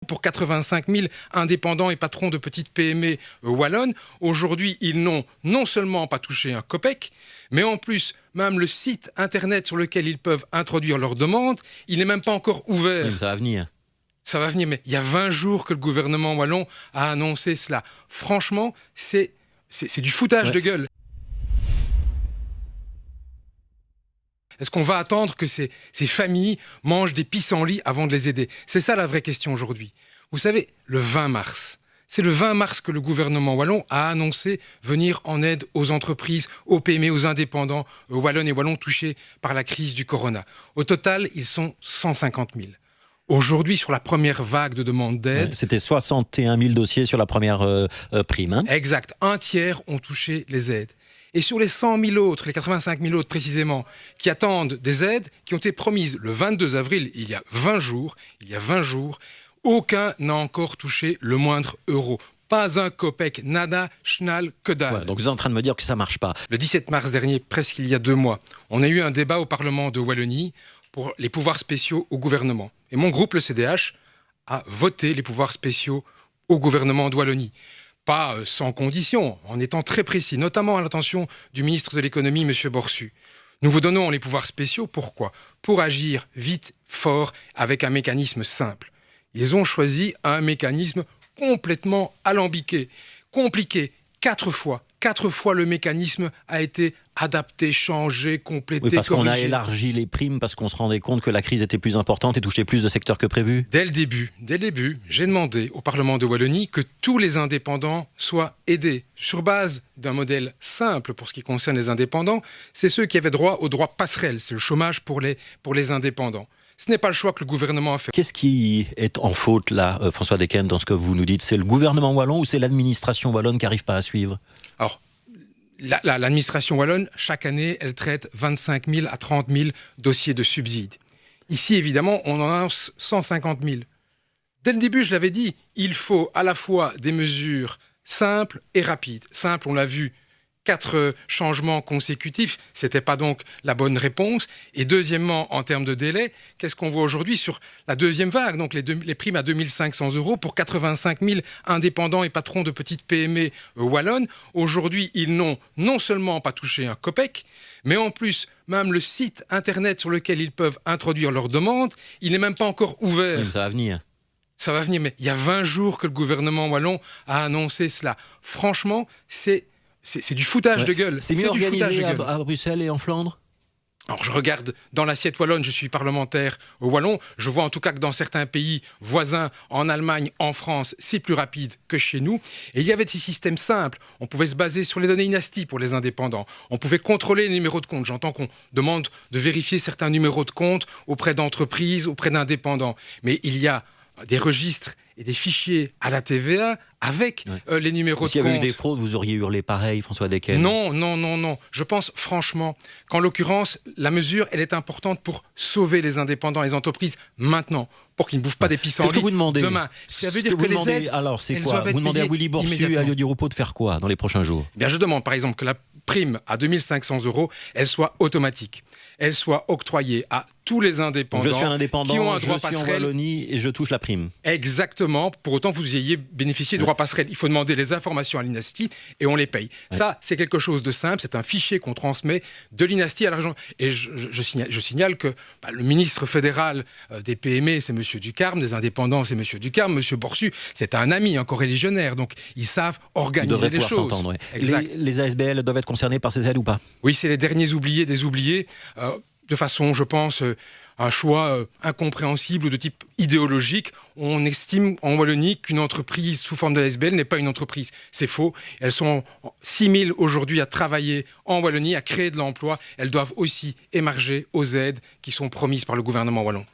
pour 85 000 indépendants et patrons de petites PME wallonnes. Aujourd'hui, ils n'ont non seulement pas touché un copec, mais en plus, même le site internet sur lequel ils peuvent introduire leurs demandes, il n'est même pas encore ouvert. Oui, ça va venir. Ça va venir, mais il y a 20 jours que le gouvernement wallon a annoncé cela. Franchement, c'est du foutage de gueule. Est-ce qu'on va attendre que ces familles mangent des pissenlits avant de les aider? C'est ça la vraie question aujourd'hui. Vous savez, le 20 mars, c'est le 20 mars que le gouvernement wallon a annoncé venir en aide aux entreprises, aux PME, aux indépendants wallonnes et wallons touchés par la crise du corona. Au total, ils sont 150 000. Aujourd'hui, sur la première vague de demandes d'aide... C'était 61 000 dossiers sur la première prime. Hein. Exact. Un tiers ont touché les aides. Et sur les 100 000 autres, les 85 000 autres précisément, qui attendent des aides, qui ont été promises le 22 avril, il y a 20 jours, aucun n'a encore touché le moindre euro. Pas un copec, nada, schnall, que dalle. Ouais, donc vous êtes en train de me dire que ça ne marche pas. Le 17 mars dernier, presque il y a 2 mois, on a eu un débat au Parlement de Wallonie pour les pouvoirs spéciaux au gouvernement. Et mon groupe, le CDH, a voté les pouvoirs spéciaux au gouvernement de Wallonie. Pas sans condition, en étant très précis, notamment à l'attention du ministre de l'économie, M. Borsu. Nous vous donnons les pouvoirs spéciaux, pourquoi ? Pour agir vite, fort, avec un mécanisme simple. Ils ont choisi un mécanisme complètement alambiqué, compliqué. 4 fois le mécanisme a été adapté, changé, complété, oui, parce corrigé. qu'on a élargi les primes, parce qu'on se rendait compte que la crise était plus importante et touchait plus de secteurs que prévu. Dès le début, j'ai demandé au Parlement de Wallonie que tous les indépendants soient aidés. Sur base d'un modèle simple pour ce qui concerne les indépendants, c'est ceux qui avaient droit au droit passerelle, c'est le chômage pour les indépendants. Ce n'est pas le choix que le gouvernement a fait. Qu'est-ce qui est en faute là, François Decken, dans ce que vous nous dites? C'est le gouvernement wallon ou c'est l'administration wallonne qui n'arrive pas à suivre? Alors, l'administration wallonne, chaque année, elle traite 25 000 à 30 000 dossiers de subsides. Ici, évidemment, on en a 150 000. Dès le début, je l'avais dit, il faut à la fois des mesures simples et rapides. Simple, on l'a vu, 4 changements consécutifs, ce n'était pas donc la bonne réponse. Et deuxièmement, en termes de délai, qu'est-ce qu'on voit aujourd'hui sur la deuxième vague? Donc les primes à 2 500 € pour 85 000 indépendants et patrons de petites PME wallonnes. Aujourd'hui, ils n'ont non seulement pas touché un copec, mais en plus, même le site internet sur lequel ils peuvent introduire leurs demandes, il n'est même pas encore ouvert. Oui, ça va venir. Ça va venir, mais il y a 20 jours que le gouvernement wallon a annoncé cela. Franchement, c'est du foutage de gueule. C'est mieux organisé à Bruxelles et en Flandre? Alors je regarde dans l'assiette wallonne, je suis parlementaire au wallon, je vois en tout cas que dans certains pays voisins, en Allemagne, en France, c'est plus rapide que chez nous. Et il y avait des systèmes simples, on pouvait se baser sur les données INASTI pour les indépendants, on pouvait contrôler les numéros de compte. J'entends qu'on demande de vérifier certains numéros de compte auprès d'entreprises, auprès d'indépendants. Mais il y a des registres et des fichiers à la TVA avec les numéros de compte. S'il y avait eu des fraudes, vous auriez hurlé pareil, François Decken? Non. Je pense franchement qu'en l'occurrence, la mesure, elle est importante pour sauver les indépendants, les entreprises maintenant, pour qu'ils ne bouffent pas des pissenlits demain. Qu'est-ce que vous demandez? Ça veut dire que les aides, alors, c'est quoi? Vous demandez à Willy Borsu et à Elio Di Rupo de faire quoi dans les prochains jours? Bien, je demande par exemple que la prime à 2 500 €, elle soit automatique. Elle soit octroyée à tous les indépendants. Je suis un indépendant, qui ont un droit je suis en passerelle. Wallonie et je touche la prime. Exactement. Pour autant, vous ayez bénéficié du droit passerelle. Il faut demander les informations à l'INASTI et on les paye. Ça, c'est quelque chose de simple. C'est un fichier qu'on transmet de l'INASTI à la région. Et je signale que le ministre fédéral des PME, c'est M. Ducarme. Des indépendants, c'est M. Ducarme. M. Borsu, c'est un ami, un coreligionnaire. Donc, ils savent organiser les choses. Exact. Les ASBL doivent être concernés par ces aides ou pas? Oui, c'est les derniers oubliés des oubliés. De façon, je pense, un choix incompréhensible ou de type idéologique. On estime en Wallonie qu'une entreprise sous forme d'ASBL n'est pas une entreprise. C'est faux. Elles sont 6 000 aujourd'hui à travailler en Wallonie, à créer de l'emploi. Elles doivent aussi émarger aux aides qui sont promises par le gouvernement wallon.